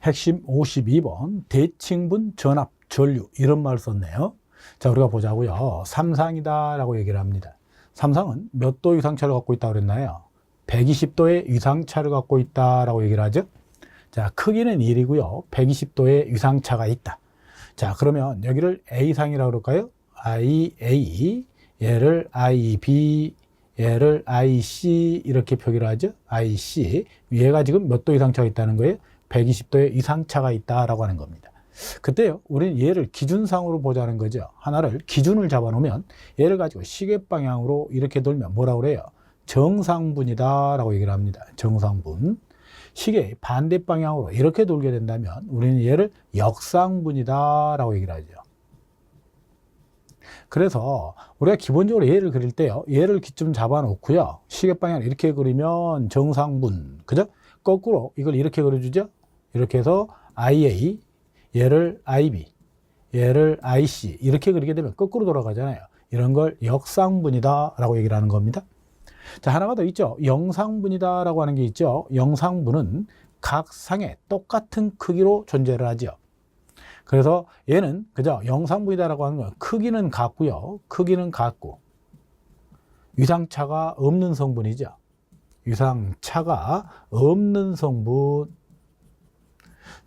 핵심 52번 대칭분 전압 전류 이런 말을 썼네요. 자, 우리가 보자고요. 삼상이다 라고 얘기를 합니다. 삼상은 몇 도 유상차를 갖고 있다고 그랬나요? 120도의 유상차를 갖고 있다라고 얘기를 하죠. 자, 크기는 1이고요. 120도의 유상차가 있다. 자, 그러면 여기를 A상이라고 그럴까요? IA, 얘를 IB, 얘를 IC 이렇게 표기를 하죠. IC, 얘가 지금 몇 도 유상차가 있다는 거예요? 120도의 유상차가 있다라고 하는 겁니다. 그때요, 우리는 얘를 기준상으로 보자는 거죠. 하나를 기준을 잡아 놓으면 얘를 가지고 시계 방향으로 이렇게 돌면 뭐라고 그래요? 정상분이다 라고 얘기를 합니다. 정상분. 시계의 반대 방향으로 이렇게 돌게 된다면 우리는 얘를 역상분이다 라고 얘기를 하죠. 그래서 우리가 기본적으로 얘를 그릴 때요, 얘를 기준 잡아 놓고요, 시계 방향을 이렇게 그리면 정상분, 그죠? 거꾸로 이걸 이렇게 그려주죠. 이렇게 해서 IA, 얘를 IB, 얘를 IC 이렇게 그리게 되면 거꾸로 돌아가잖아요. 이런 걸 역상분이다 라고 얘기를 하는 겁니다. 자, 하나가 더 있죠. 영상분이다 라고 하는 게 있죠. 영상분은 각 상에 똑같은 크기로 존재를 하죠. 그래서 얘는 그죠, 영상분이다 라고 하는 건 크기는 같고요, 크기는 같고 유상차가 없는 성분이죠. 유상차가 없는 성분.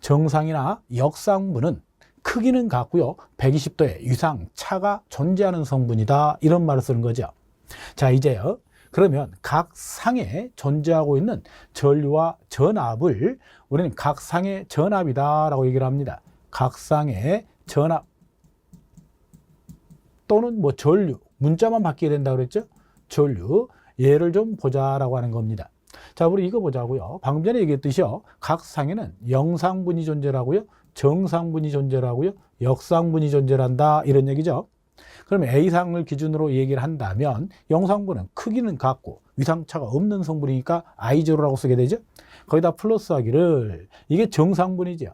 정상이나 역상분은 크기는 같고요, 120도의 유상차가 존재하는 성분이다 이런 말을 쓰는 거죠. 자, 이제요, 그러면 각 상에 존재하고 있는 전류와 전압을 우리는 각 상의 전압이다 라고 얘기를 합니다. 각 상의 전압 또는 뭐 전류, 문자만 바뀌게 된다고 그랬죠. 전류, 얘를 좀 보자라고 하는 겁니다. 자, 우리 이거 보자고요. 방금 전에 얘기했듯이요, 각 상에는 영상분이 존재하고요, 정상분이 존재하고요, 역상분이 존재한다 이런 얘기죠. 그러면 A상을 기준으로 얘기를 한다면 영상분은 크기는 같고 유상차가 없는 성분이니까 I0라고 쓰게 되죠. 거기다 플러스하기를 이게 정상분이죠.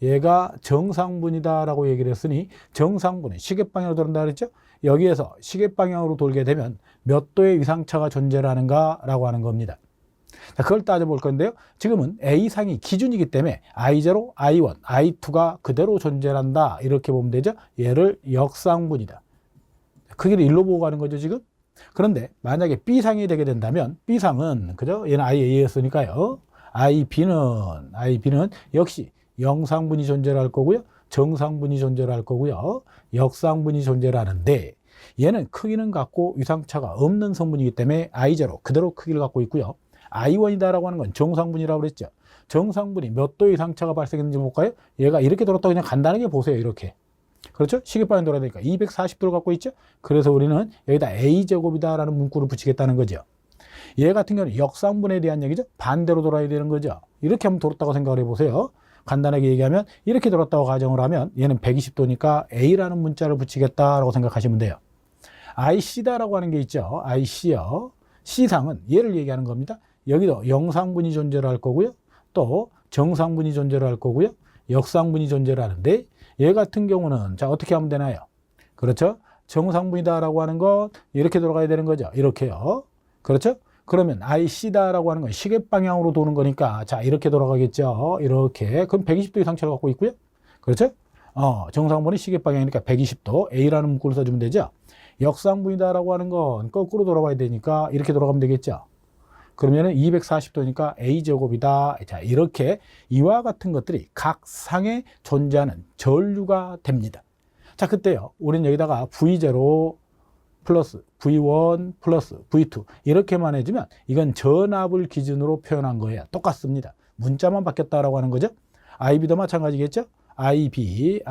얘가 정상분이다 라고 얘기를 했으니 정상분은 시계방향으로 돌아간다 그랬죠. 여기에서 시계방향으로 돌게 되면 몇 도의 유상차가 존재하는가 라고 하는 겁니다. 자, 그걸 따져볼 건데요, 지금은 A상이 기준이기 때문에 I0, I1, I2가 그대로 존재한다 이렇게 보면 되죠. 얘를 역상분이다. 크기를 1로 보고 가는 거죠 지금. 그런데 만약에 B상이 되게 된다면 B상은 그죠, 얘는 IA였으니까요, IB는 역시 영상분이 존재할 거고요, 정상분이 존재할 거고요, 역상분이 존재하는데 얘는 크기는 같고 유상차가 없는 성분이기 때문에 I0 그대로 크기를 갖고 있고요. I1이다 라고 하는 건 정상분이라고 그랬죠. 정상분이 몇 도 유상차가 발생했는지 볼까요? 얘가 이렇게 돌았다고 그냥 간단하게 보세요. 이렇게. 그렇죠? 시계방향 돌아야 되니까 240도를 갖고 있죠. 그래서 우리는 여기다 A제곱이다 라는 문구를 붙이겠다는 거죠. 얘 같은 경우는 역상분에 대한 얘기죠. 반대로 돌아야 되는 거죠. 이렇게 하면 돌았다고 생각을 해보세요. 간단하게 얘기하면 이렇게 돌았다고 가정을 하면 얘는 120도니까 A라는 문자를 붙이겠다라고 생각하시면 돼요. IC다라고 하는 게 있죠. IC요. C상은 얘를 얘기하는 겁니다. 여기도 영상분이 존재를 할 거고요, 또 정상분이 존재를 할 거고요, 역상분이 존재를 하는데 얘 같은 경우는 자, 어떻게 하면 되나요? 그렇죠? 정상분이다라고 하는 건 이렇게 돌아가야 되는 거죠. 이렇게요. 그렇죠? 그러면 IC다라고 하는 건 시계 방향으로 도는 거니까 자, 이렇게 돌아가겠죠. 이렇게. 그럼 120도 이상차를 갖고 있고요. 그렇죠? 정상분이 시계 방향이니까 120도 A라는 문구를 써주면 되죠. 역상분이다라고 하는 건 거꾸로 돌아가야 되니까 이렇게 돌아가면 되겠죠. 그러면은 240도니까 A제곱이다. 자, 이렇게 이와 같은 것들이 각 상에 존재하는 전류가 됩니다. 자, 그때요, 우리는 여기다가 V0 플러스 V1 플러스 V2 이렇게만 해주면 이건 전압을 기준으로 표현한 거예요. 똑같습니다. 문자만 바뀌었다라고 하는 거죠. IB도 마찬가지겠죠. IB,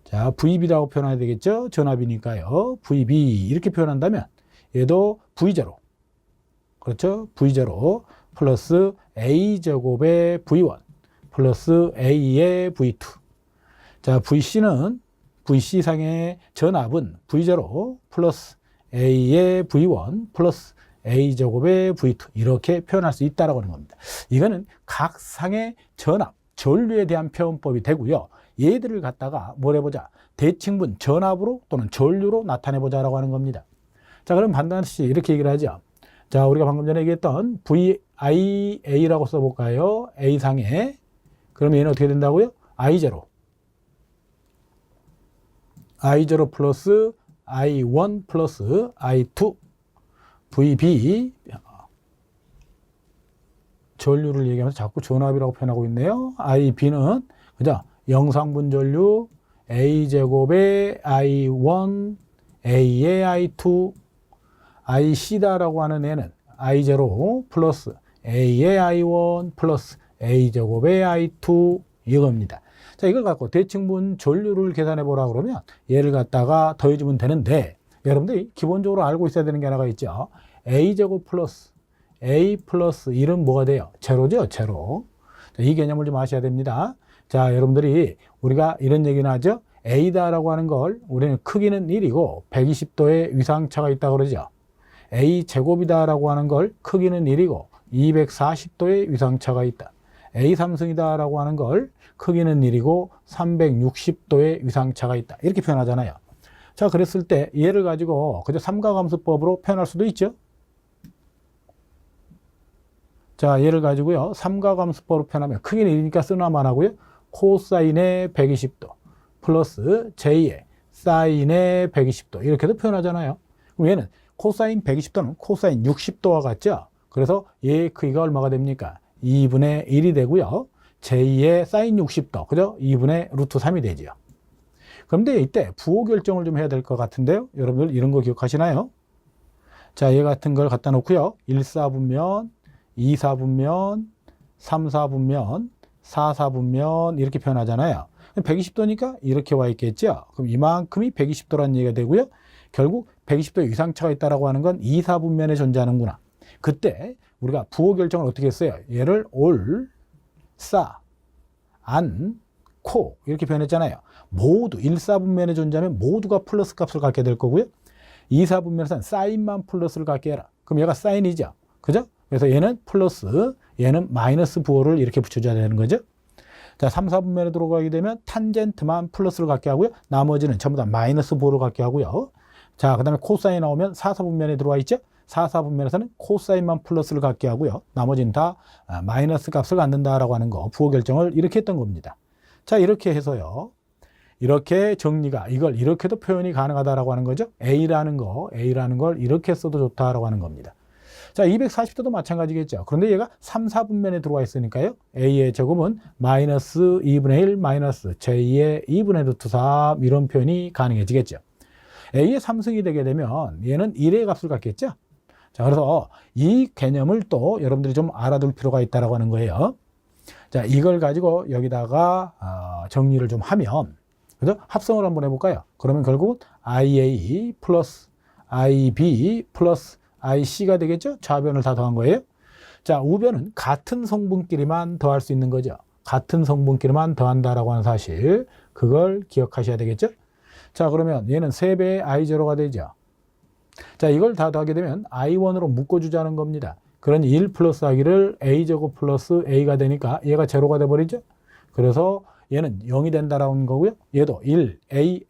자, VB라고 표현해야 되겠죠. 전압이니까요. VB 이렇게 표현한다면 얘도 V0, 그렇죠? V0 플러스 A제곱의 V1 플러스 A의 V2. 자, VC는 VC상의 전압은 V0 플러스 A의 V1 플러스 A제곱의 V2 이렇게 표현할 수 있다라고 하는 겁니다. 이거는 각 상의 전압, 전류에 대한 표현법이 되고요. 얘들을 갖다가 뭘 해보자? 대칭분 전압으로 또는 전류로 나타내보자라고 하는 겁니다. 자, 그럼 반드시 이렇게 얘기를 하죠. 자, 우리가 방금 전에 얘기했던 VIA라고 써볼까요? A상의 그러면 얘는 어떻게 된다고요? I0. I0 플러스 I1 플러스 I2 VB 전류를 얘기하면서 자꾸 전압이라고 표현하고 있네요. IB는 그죠? 영상분 전류 A제곱의 I1 A의 I2 IC다라고 하는 애는 I0 플러스 A의 I1 플러스 A제곱의 I2 이겁니다. 자, 이걸 갖고 대칭분 전류를 계산해 보라 그러면 얘를 갖다가 더해주면 되는데 여러분들이 기본적으로 알고 있어야 되는 게 하나가 있죠. A제곱 플러스 A 플러스 1은 뭐가 돼요? 제로죠, 제로. 자, 이 개념을 좀 아셔야 됩니다. 자, 여러분들이 우리가 이런 얘기는 하죠. A다라고 하는 걸 우리는 크기는 1이고 120도의 위상차가 있다고 그러죠. A 제곱이다라고 하는 걸 크기는 1이고 240도의 위상차가 있다. A 삼승이다라고 하는 걸 크기는 1이고 360도의 위상차가 있다. 이렇게 표현하잖아요. 자, 그랬을 때 얘를 가지고 그저 삼각함수법으로 표현할 수도 있죠. 자, 얘를 가지고요. 삼각함수법으로 표현하면 크기는 1이니까 쓰나만 하고요. 코사인의 120도 플러스 J의 사인의 120도 이렇게도 표현하잖아요. 그럼 얘는 코사인 120도는 코사인 60도와 같죠. 그래서 얘의 크기가 얼마가 됩니까? 2분의 1이 되고요. J의 사인 60도, 그죠? 2분의 루트 3이 되죠. 그런데 이때 부호 결정을 좀 해야 될 것 같은데요. 여러분들 이런 거 기억하시나요? 자, 얘 같은 걸 갖다 놓고요. 1사분면, 2사분면, 3사분면, 4사분면 이렇게 표현하잖아요. 120도니까 이렇게 와 있겠죠. 그럼 이만큼이 120도라는 얘기가 되고요. 결국 120도의 위상차가 있다고 하는 건 2사분면에 존재하는구나. 그때 우리가 부호 결정을 어떻게 했어요? 얘를 올, 싸, 안, 코 이렇게 표현했잖아요. 모두 1사분면에 존재하면 모두가 플러스 값을 갖게 될 거고요. 2사분면에서는 사인만 플러스를 갖게 해라. 그럼 얘가 사인이죠. 그죠? 그래서 얘는 플러스, 얘는 마이너스 부호를 이렇게 붙여줘야 되는 거죠. 자, 3, 4분면에 들어가게 되면 탄젠트만 플러스를 갖게 하고요. 나머지는 전부 다 마이너스 부호를 갖게 하고요. 자, 그 다음에 코사인 나오면 4, 4분면에 들어와 있죠. 4, 4분면에서는 코사인만 플러스를 갖게 하고요. 나머지는 다 마이너스 값을 갖는다라고 하는 거, 부호 결정을 이렇게 했던 겁니다. 자, 이렇게 해서요. 이렇게 정리가, 이걸 이렇게도 표현이 가능하다라고 하는 거죠. A라는 걸 이렇게 써도 좋다라고 하는 겁니다. 자, 240도도 마찬가지겠죠. 그런데 얘가 3, 4분면에 들어와 있으니까요. A의 제곱은 마이너스 2분의 1 마이너스 J의 2분의 루트 3 이런 표현이 가능해지겠죠. A의 3승이 되게 되면 얘는 1의 값을 갖겠죠. 자, 그래서 이 개념을 또 여러분들이 좀 알아둘 필요가 있다라고 하는 거예요. 자, 이걸 가지고 여기다가 정리를 좀 하면, 그죠? 합성을 한번 해볼까요? 그러면 결국은 IA 플러스 IB 플러스 IC가 되겠죠? 좌변을 다 더한 거예요. 자, 우변은 같은 성분끼리만 더할 수 있는 거죠. 같은 성분끼리만 더한다라고 하는 사실, 그걸 기억하셔야 되겠죠? 자, 그러면 얘는 3배의 I0가 되죠. 자, 이걸 다 더하게 되면 I1으로 묶어주자는 겁니다. 그러니 1 플러스 하기를 A제곱 플러스 A가 되니까 얘가 제로가 돼버리죠. 그래서 얘는 0이 된다라는 거고요. 얘도 1,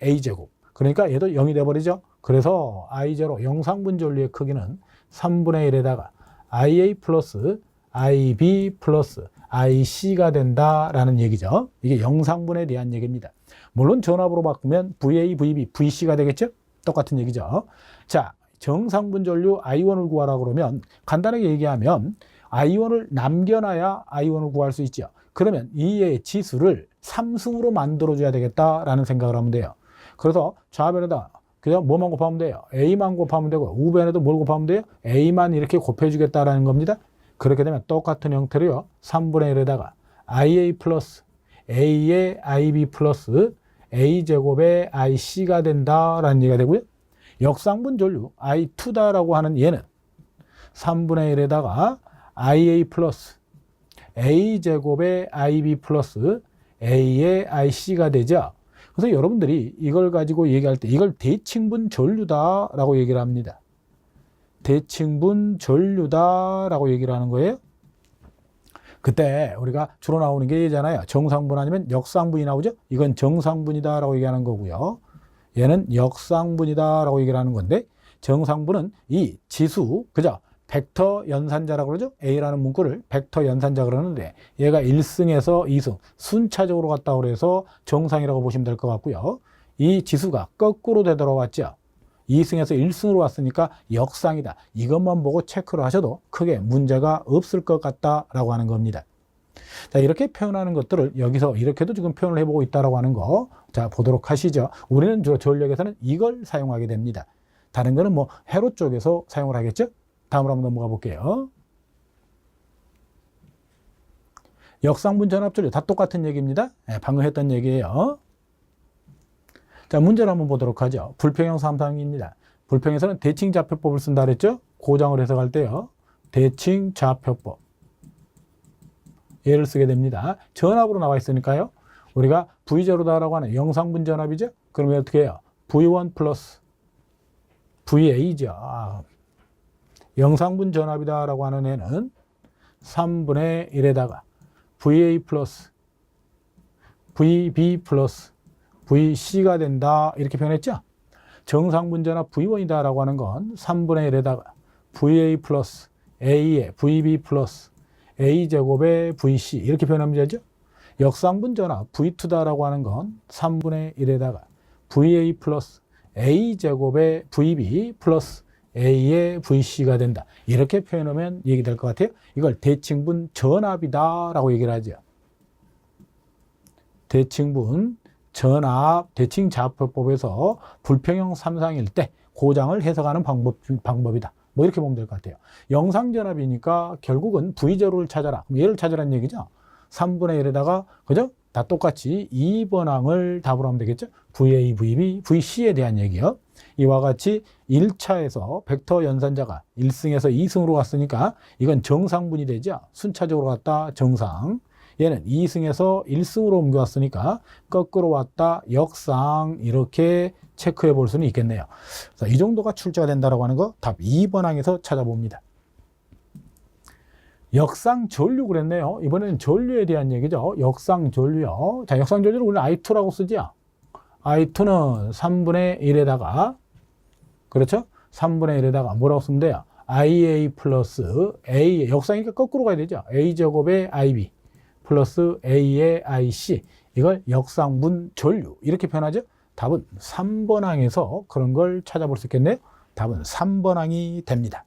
A제곱. 그러니까 얘도 0이 돼버리죠. 그래서 I0 영상분 전류의 크기는 3분의 1에다가 IA 플러스 IB 플러스 IC가 된다라는 얘기죠. 이게 영상분에 대한 얘기입니다. 물론 전압으로 바꾸면 VA, VB, VC가 되겠죠? 똑같은 얘기죠. 자, 정상분 전류 I1을 구하라 그러면 간단하게 얘기하면 I1을 남겨놔야 I1을 구할 수 있죠. 그러면 이의 지수를 3승으로 만들어줘야 되겠다라는 생각을 하면 돼요. 그래서 좌변에다 그냥 뭐만 곱하면 돼요? A만 곱하면 되고 우변에도 뭘 곱하면 돼요? A만 이렇게 곱해주겠다라는 겁니다. 그렇게 되면 똑같은 형태로요. 3분의 1에다가 IA 플러스 A의 IB 플러스 A제곱의 IC가 된다라는 얘기가 되고요. 역상분 전류 I2다라고 하는 얘는 3분의 1에다가 IA 플러스 A제곱의 IB 플러스 A의 IC가 되죠. 그래서 여러분들이 이걸 가지고 얘기할 때 이걸 대칭분 전류다라고 얘기를 합니다. 대칭분 전류다라고 얘기를 하는 거예요. 그때 우리가 주로 나오는 게 얘잖아요. 정상분 아니면 역상분이 나오죠. 이건 정상분이다라고 얘기하는 거고요. 얘는 역상분이다라고 얘기를 하는 건데 정상분은 이 지수, 그죠? 벡터 연산자라고 그러죠. A라는 문구를 벡터 연산자 그러는데 얘가 1승에서 2승 순차적으로 갔다고 그래서 정상이라고 보시면 될 것 같고요. 이 지수가 거꾸로 되돌아왔죠. 2승에서 1승으로 왔으니까 역상이다. 이것만 보고 체크를 하셔도 크게 문제가 없을 것 같다라고 하는 겁니다. 자, 이렇게 표현하는 것들을 여기서 이렇게도 지금 표현을 해보고 있다라고 하는 거, 자, 보도록 하시죠. 우리는 주로 전력에서는 이걸 사용하게 됩니다. 다른 거는 뭐 회로 쪽에서 사용을 하겠죠. 다음으로 한번 넘어가 볼게요. 역상분 전압전류 다 똑같은 얘기입니다. 네, 방금 했던 얘기예요. 자, 문제를 한번 보도록 하죠. 불평형 삼상입니다. 불평에서는 대칭좌표법을 쓴다 그랬죠. 고장을 해석할 때요. 대칭좌표법. 얘를 쓰게 됩니다. 전압으로 나와 있으니까요. 우리가 V0다라고 하는 영상분 전압이죠. 그러면 어떻게 해요? V1 플러스 VA죠. 영상분 전압이다라고 하는 애는 3분의 1에다가 VA 플러스 VB 플러스 VC가 된다. 이렇게 표현했죠. 정상분 전압 V1이다라고 하는 건 3분의 1에다가 VA 플러스 A에 VB 플러스 A제곱의 VC 이렇게 표현하면 되죠. 역상분 전압 V2다라고 하는 건 3분의 1에다가 VA 플러스 A제곱의 VB 플러스 A의 VC가 된다. 이렇게 표현하면 얘기될 것 같아요. 이걸 대칭분 전압이다 라고 얘기를 하죠. 대칭분 전압, 대칭좌표법에서 불평형 삼상일 때 고장을 해석하는 방법이다. 뭐 이렇게 보면 될 것 같아요. 영상전압이니까 결국은 V0를 찾아라. 얘를 찾으라는 얘기죠. 3분의 1에다가 그죠? 다 똑같이 2번 항을 답으로 하면 되겠죠. VA, VB, VC에 대한 얘기요. 이와 같이 1차에서 벡터 연산자가 1승에서 2승으로 갔으니까 이건 정상분이 되죠. 순차적으로 갔다 정상. 얘는 2승에서 1승으로 옮겨왔으니까 거꾸로 왔다 역상. 이렇게 체크해 볼 수는 있겠네요. 그래서 이 정도가 출제가 된다고 하는 거 답 2번 항에서 찾아봅니다. 역상전류 그랬네요. 이번에는 전류에 대한 얘기죠. 역상전류요. 자, 역상전류를 우리는 I2라고 쓰죠. I2는 3분의 1에다가 그렇죠? 3분의 1에다가 뭐라고 쓰면 돼요? IA 플러스 A, 역상이니까 거꾸로 가야 되죠. A제곱의 IB 플러스 A의 IC, 이걸 역상분 전류 이렇게 표현하죠. 답은 3번 항에서 그런 걸 찾아볼 수 있겠네요. 답은 3번 항이 됩니다.